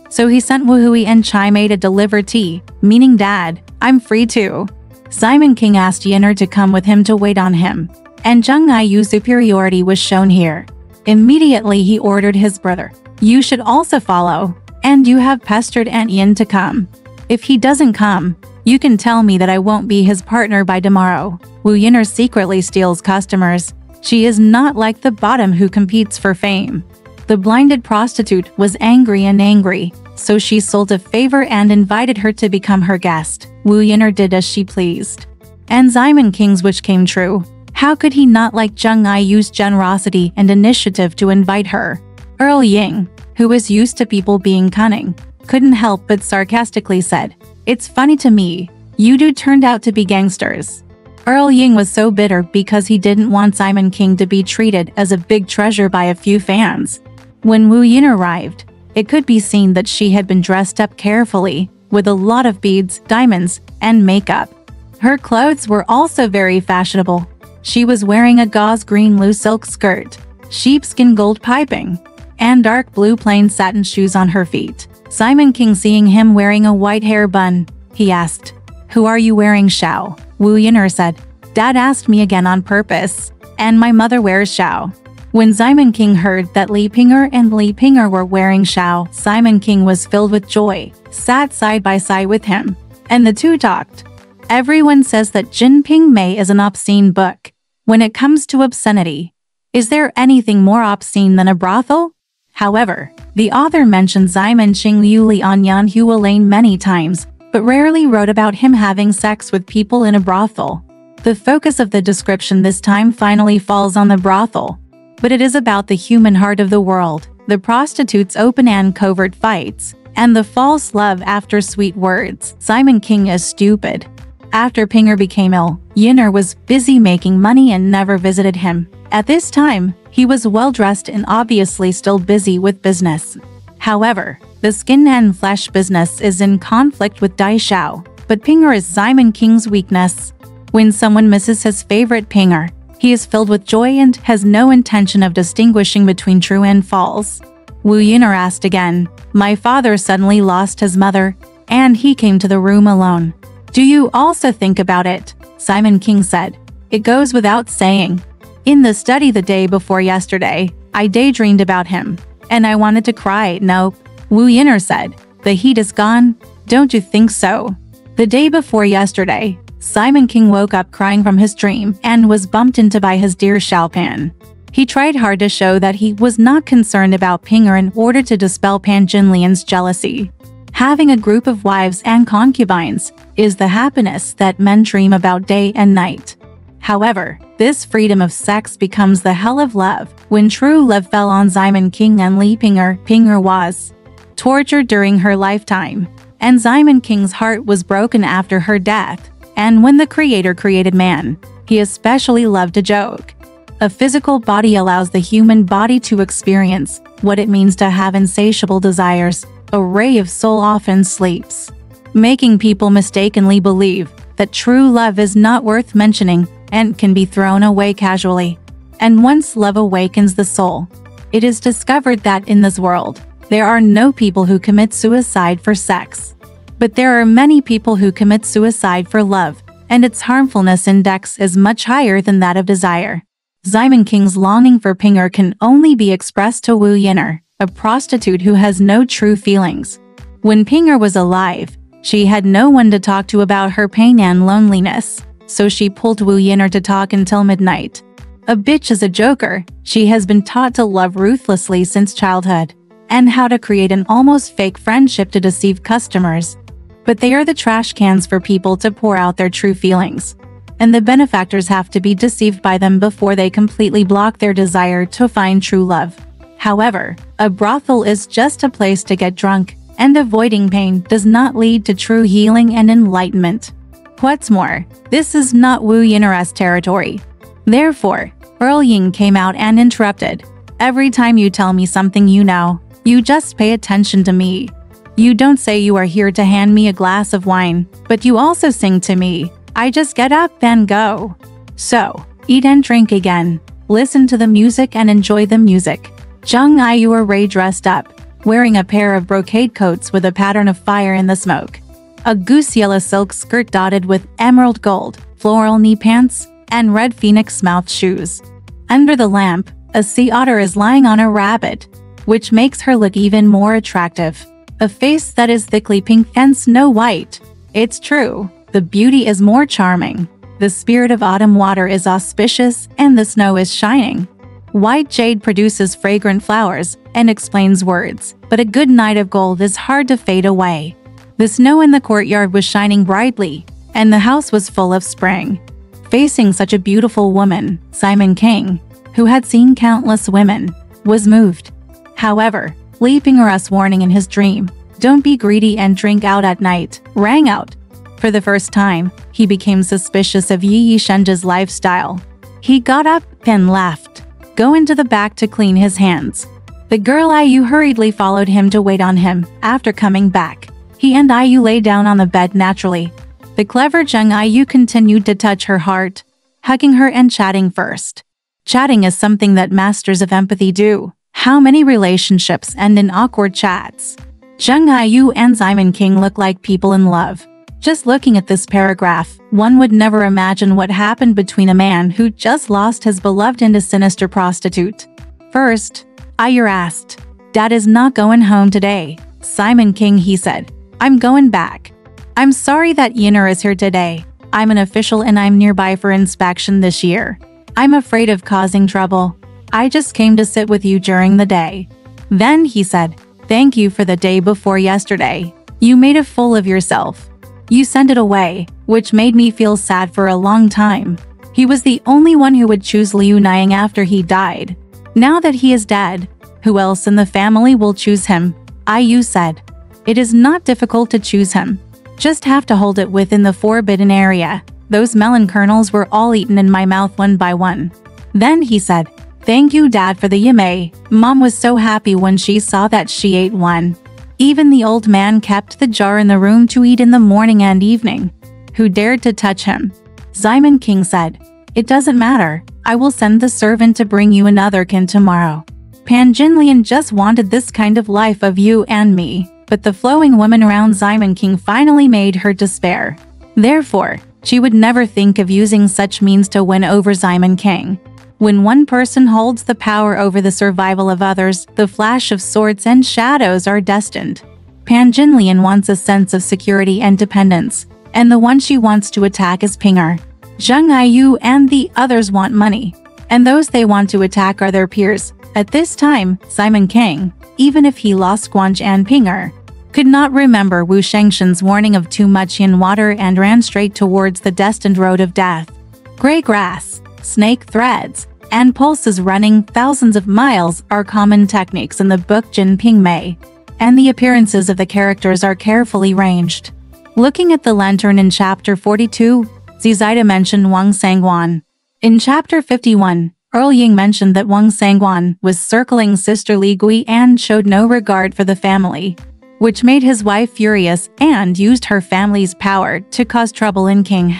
So he sent Wu Hui and Chai Mei to deliver tea, meaning Dad, I'm free too. Simon King asked Yiner to come with him to wait on him, and Zheng Aiyu's superiority was shown here. Immediately he ordered his brother, you should also follow, and you have pestered Aunt Yin to come. If he doesn't come, you can tell me that I won't be his partner by tomorrow. Wu Yiner secretly steals customers. She is not like the bottom who competes for fame. The blinded prostitute was angry, so she sold a favor and invited her to become her guest. Wu Yiner did as she pleased. And Simon King's wish came true. How could he not like Zheng Aiyu's generosity and initiative to invite her? Earl Ying, who was used to people being cunning, couldn't help but sarcastically said, it's funny to me, you two turned out to be gangsters. Earl Ying was so bitter because he didn't want Simon King to be treated as a big treasure by a few fans. When Wu Yin arrived, it could be seen that she had been dressed up carefully, with a lot of beads, diamonds, and makeup. Her clothes were also very fashionable. She was wearing a gauze green loose silk skirt, sheepskin gold piping, and dark blue plain satin shoes on her feet. Simon King, seeing him wearing a white hair bun, he asked, who are you wearing, Shao? Wu Yiner said, Dad asked me again on purpose, and my mother wears Shao. When Simon King heard that Li Pinger were wearing Shao, Simon King was filled with joy, sat side by side with him, and the two talked. Everyone says that Jin Ping Mei is an obscene book. When it comes to obscenity, is there anything more obscene than a brothel? However, the author mentioned Simon Qing Liu Lian Yan Hua Lane many times, but rarely wrote about him having sex with people in a brothel. The focus of the description this time finally falls on the brothel. But it is about the human heart of the world, the prostitutes' open and covert fights, and the false love after sweet words. Simon King is stupid. After Pinger became ill, Yiner was busy making money and never visited him. At this time, he was well-dressed and obviously still busy with business. However, the skin and flesh business is in conflict with Dai Shao, but Pinger is Simon King's weakness. When someone misses his favorite Pinger, he is filled with joy and has no intention of distinguishing between true and false. Wu Yiner asked again. My father suddenly lost his mother, and he came to the room alone. Do you also think about it? Simon King said. It goes without saying. In the study the day before yesterday, I daydreamed about him, and I wanted to cry. Nope. Wu Yiner said. The heat is gone, don't you think so? The day before yesterday, Simon King woke up crying from his dream and was bumped into by his dear Xiaopan. He tried hard to show that he was not concerned about Pinger in order to dispel Pan Jinlian's jealousy. Having a group of wives and concubines is the happiness that men dream about day and night. However, this freedom of sex becomes the hell of love when true love fell on Simon King and Li Pinger. Pinger was tortured during her lifetime, and Simon King's heart was broken after her death. And when the Creator created man, he especially loved to joke. A physical body allows the human body to experience what it means to have insatiable desires. A ray of soul often sleeps, making people mistakenly believe that true love is not worth mentioning and can be thrown away casually. And once love awakens the soul, it is discovered that in this world, there are no people who commit suicide for sex. But there are many people who commit suicide for love, and its harmfulness index is much higher than that of desire. Simon King's longing for Pinger can only be expressed to Wu Yin'er, a prostitute who has no true feelings. When Pinger was alive, she had no one to talk to about her pain and loneliness, so she pulled Wu Yin'er to talk until midnight. A bitch is a joker, she has been taught to love ruthlessly since childhood, and how to create an almost fake friendship to deceive customers. But they are the trash cans for people to pour out their true feelings, and the benefactors have to be deceived by them before they completely block their desire to find true love. However, a brothel is just a place to get drunk, and avoiding pain does not lead to true healing and enlightenment. What's more, this is not Wu Yin'er's territory. Therefore, Earl Ying came out and interrupted. Every time you tell me something you know, you just pay attention to me. You don't say you are here to hand me a glass of wine, but you also sing to me. I just get up and go. So, eat and drink again. Listen to the music and enjoy the music. Zheng Aiyu array dressed up, wearing a pair of brocade coats with a pattern of fire in the smoke. A goose yellow silk skirt dotted with emerald gold, floral knee pants, and red phoenix mouth shoes. Under the lamp, a sea otter is lying on a rabbit, which makes her look even more attractive. A face that is thickly pink and snow white. It's true, the beauty is more charming. The spirit of autumn water is auspicious and the snow is shining. White jade produces fragrant flowers and explains words, but a good night of gold is hard to fade away. The snow in the courtyard was shining brightly, and the house was full of spring. Facing such a beautiful woman, Simon King, who had seen countless women, was moved. However, Li Ping'er's warning in his dream, "Don't be greedy and drink out at night," rang out. For the first time, he became suspicious of Yi Yishen's lifestyle. He got up and left, go into the back to clean his hands. The girl Aiyu hurriedly followed him to wait on him. After coming back, he and Aiyu lay down on the bed naturally. The clever Zheng Aiyu continued to touch her heart, hugging her and chatting first. Chatting is something that masters of empathy do. How many relationships end in awkward chats? Zheng Aiyu and Simon King look like people in love. Just looking at this paragraph, one would never imagine what happened between a man who just lost his beloved and a sinister prostitute. First, Aiyu asked, "Dad is not going home today." Simon King, he said, "I'm going back. I'm sorry that Yin'er is here today. I'm an official and I'm nearby for inspection this year. I'm afraid of causing trouble. I just came to sit with you during the day." Then he said, "Thank you for the day before yesterday. You made a fool of yourself. You sent it away, which made me feel sad for a long time. He was the only one who would choose Liu Niang after he died. Now that he is dead, who else in the family will choose him?" Aiyu said, "It is not difficult to choose him. Just have to hold it within the forbidden area. Those melon kernels were all eaten in my mouth one by one." Then he said, "Thank you, Dad, for the yame. Mom was so happy when she saw that she ate one. Even the old man kept the jar in the room to eat in the morning and evening. Who dared to touch him?" Simon King said, "It doesn't matter. I will send the servant to bring you another kin tomorrow. Pan Jinlian just wanted this kind of life of you and me." But the flowing woman around Simon King finally made her despair. Therefore, she would never think of using such means to win over Simon King. When one person holds the power over the survival of others, the flash of swords and shadows are destined. Pan Jinlian wants a sense of security and dependence, and the one she wants to attack is Pinger. Zheng Aiyu and the others want money, and those they want to attack are their peers. At this time, Simon King, even if he lost Guanzhi and Pinger, could not remember Wu Shengshen's warning of too much yin water and ran straight towards the destined road of death. Gray grass, snake threads, and pulses running thousands of miles are common techniques in the book Jin Ping Mei, and the appearances of the characters are carefully ranged. Looking at the lantern in Chapter 42, Zizida mentioned Wang Sangguan. In Chapter 51, Earl Ying mentioned that Wang Sangguan was circling Sister Li Gui and showed no regard for the family, which made his wife furious and used her family's power to cause trouble in King.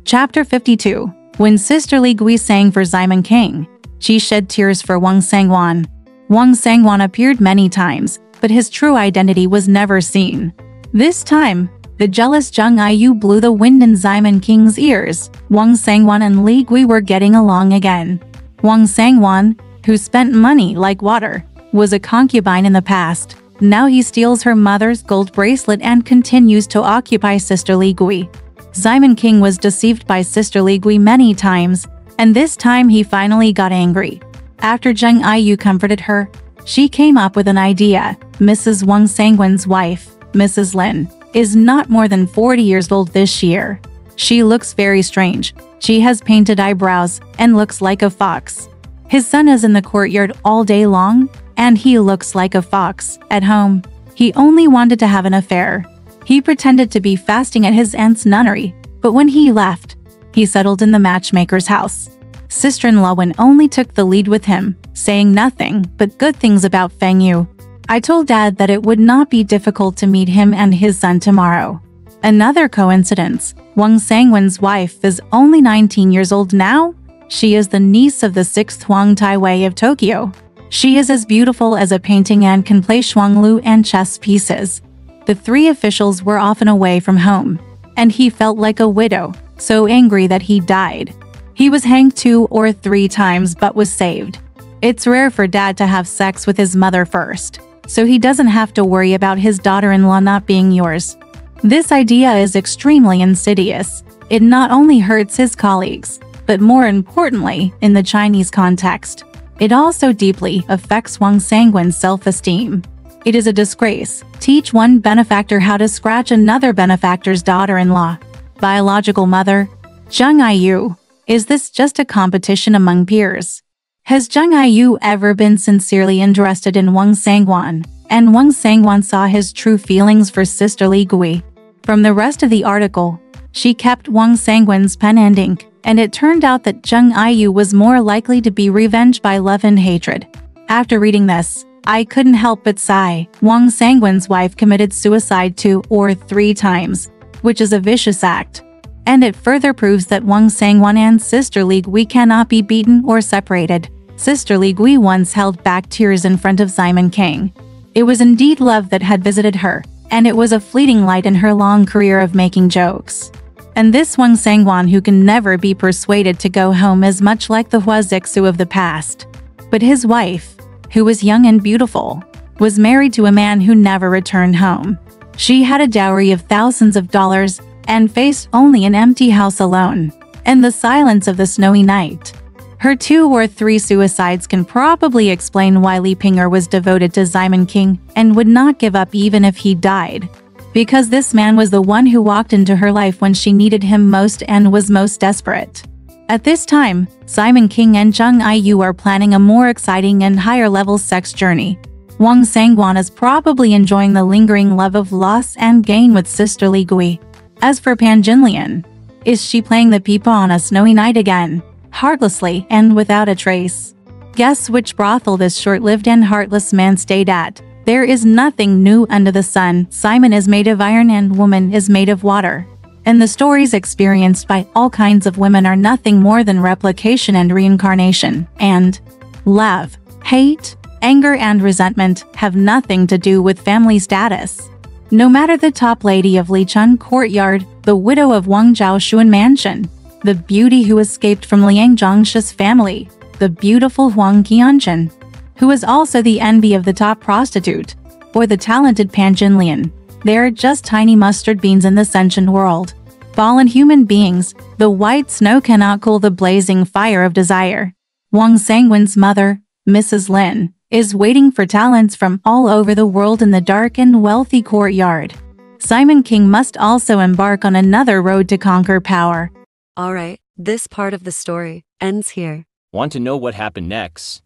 Chapter 52. When Sister Li Gui sang for Simon King, she shed tears for Wang Sangguan. Wang Sangguan appeared many times, but his true identity was never seen. This time, The jealous Zheng Aiyu blew the wind in Simon King's ears. Wang Sangwan and Li Gui were getting along again. Wang Sangwan, who spent money like water, was a concubine in the past. Now he steals her mother's gold bracelet and continues to occupy Sister Li Gui. Simon King was deceived by Sister Li Gui many times, and this time he finally got angry. After Zheng Aiyu comforted her, she came up with an idea. Mrs. Wang Sangwan's wife, Mrs. Lin, is not more than 40 years old this year. She looks very strange. She has painted eyebrows and looks like a fox. His son is in the courtyard all day long, and he looks like a fox at home. He only wanted to have an affair. He pretended to be fasting at his aunt's nunnery, but when he left, he settled in the matchmaker's house. Sister-in-law Wen only took the lead with him, saying nothing but good things about Feng Yu. I told Dad that it would not be difficult to meet him and his son tomorrow. Another coincidence, Wang Sangwan's wife is only 19 years old now. She is the niece of the 6th Huang Taiwei of Tokyo. She is as beautiful as a painting and can play shuanglu and chess pieces. The three officials were often away from home, and he felt like a widow, so angry that he died. He was hanged 2 or 3 times but was saved. It's rare for Dad to have sex with his mother first, so he doesn't have to worry about his daughter-in-law not being yours. This idea is extremely insidious. It not only hurts his colleagues, but more importantly, in the Chinese context, it also deeply affects Wang Sangwan's self-esteem. It is a disgrace. Teach one benefactor how to scratch another benefactor's daughter-in-law. Biological mother, Zheng Aiyu. Is this just a competition among peers? Has Zheng Aiyu ever been sincerely interested in Wang Sangwan? And Wang Sangwan saw his true feelings for Sister Li Gui. From the rest of the article, she kept Wang Sangwan's pen and ink, and it turned out that Zheng Aiyu was more likely to be revenged by love and hatred. After reading this, I couldn't help but sigh. Wang Sangwan's wife committed suicide 2 or 3 times, which is a vicious act. And it further proves that Wang Sangwan and Sister Li Gui cannot be beaten or separated. Sister Li Gui once held back tears in front of Simon King. It was indeed love that had visited her, and it was a fleeting light in her long career of making jokes. And this Wang Sangwan who can never be persuaded to go home is much like the Hua Zixu of the past. But his wife, who was young and beautiful, was married to a man who never returned home. She had a dowry of thousands of dollars and faced only an empty house alone, and the silence of the snowy night. Her 2 or 3 suicides can probably explain why Li Pinger was devoted to Simon King and would not give up even if he died. Because this man was the one who walked into her life when she needed him most and was most desperate. At this time, Simon King and Zheng Aiyu are planning a more exciting and higher-level sex journey. Wang Sangwan is probably enjoying the lingering love of loss and gain with Sister Li Gui. As for Pan Jinlian, is she playing the pipa on a snowy night again, heartlessly and without a trace? Guess which brothel this short-lived and heartless man stayed at. There is nothing new under the sun. Simon is made of iron and woman is made of water. And the stories experienced by all kinds of women are nothing more than replication and reincarnation. And love, hate, anger and resentment have nothing to do with family status. No matter the top lady of Lichun Courtyard, the widow of Wang Zhaoshuan Mansion, the beauty who escaped from Liang Zhongshi's family, the beautiful Huang Qianzhen, who is also the envy of the top prostitute, or the talented Pan Jinlian, they are just tiny mustard beans in the sentient world. Fallen human beings, the white snow cannot cool the blazing fire of desire. Wang Sangwan's mother, Mrs. Lin, is waiting for talents from all over the world in the dark and wealthy courtyard. Simon King must also embark on another road to conquer power. Alright, this part of the story ends here. Want to know what happened next?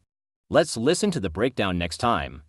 Let's listen to the breakdown next time.